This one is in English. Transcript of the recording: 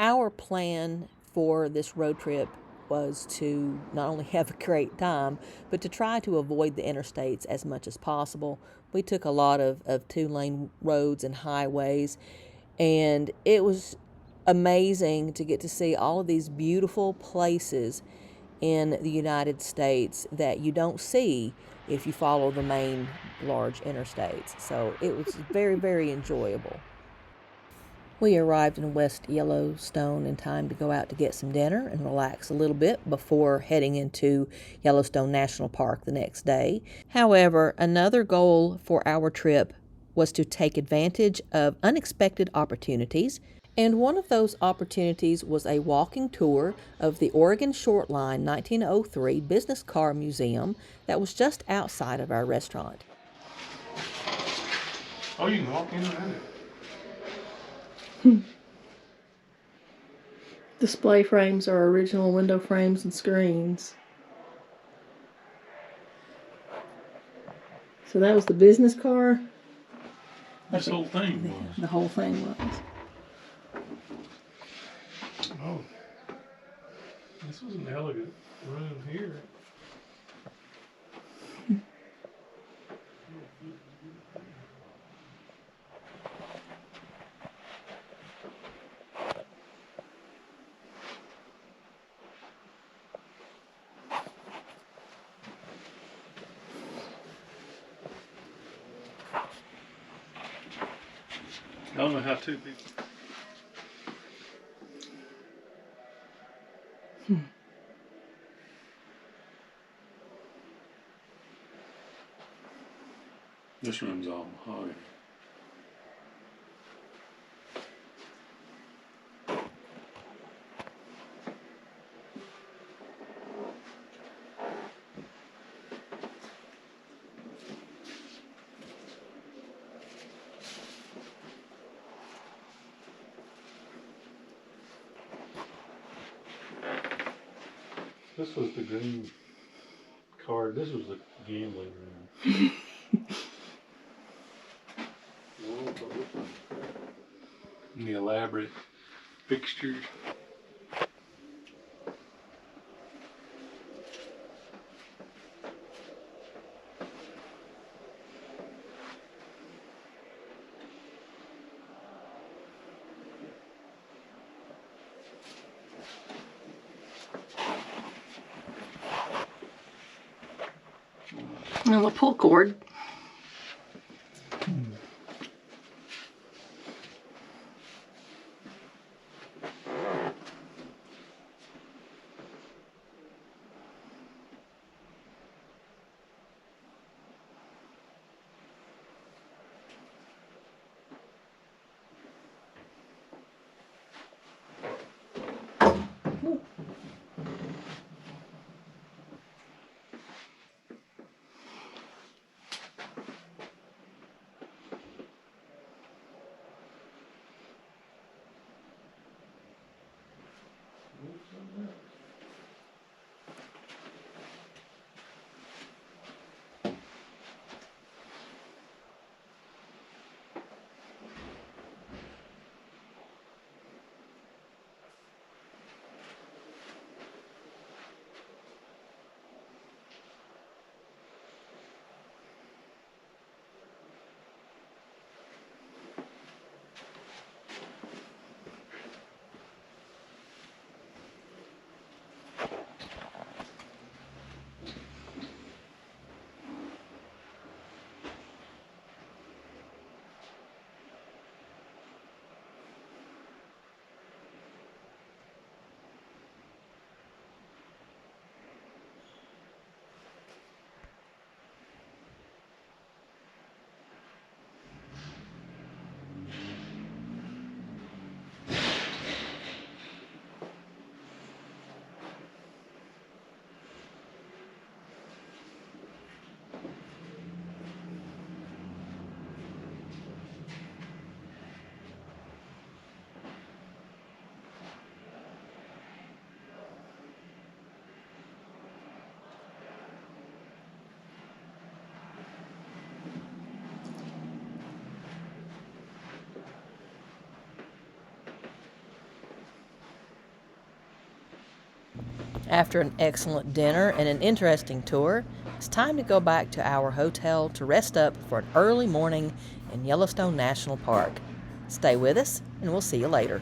Our plan for this road trip was to not only have a great time, but to try to avoid the interstates as much as possible. We took a lot of two-lane roads and highways, and it was amazing to get to see all of these beautiful places in the United States that you don't see if you follow the main large interstates. So it was very, very enjoyable. We arrived in West Yellowstone in time to go out to get some dinner and relax a little bit before heading into Yellowstone National Park the next day. However, another goal for our trip was to take advantage of unexpected opportunities, and one of those opportunities was a walking tour of the Oregon Shortline 1903 Business Car Museum that was just outside of our restaurant. Oh, you can walk in around it. Display frames are original window frames and screens. So that was the business car? This whole thing was. The whole thing was. Oh. This was an elegant room here. I don't know how two people. This room's all mahogany. This was the green card. This was the gambling room. And the elaborate fixtures. And the pull cord. After an excellent dinner and an interesting tour, it's time to go back to our hotel to rest up for an early morning in Yellowstone National Park. Stay with us, and we'll see you later.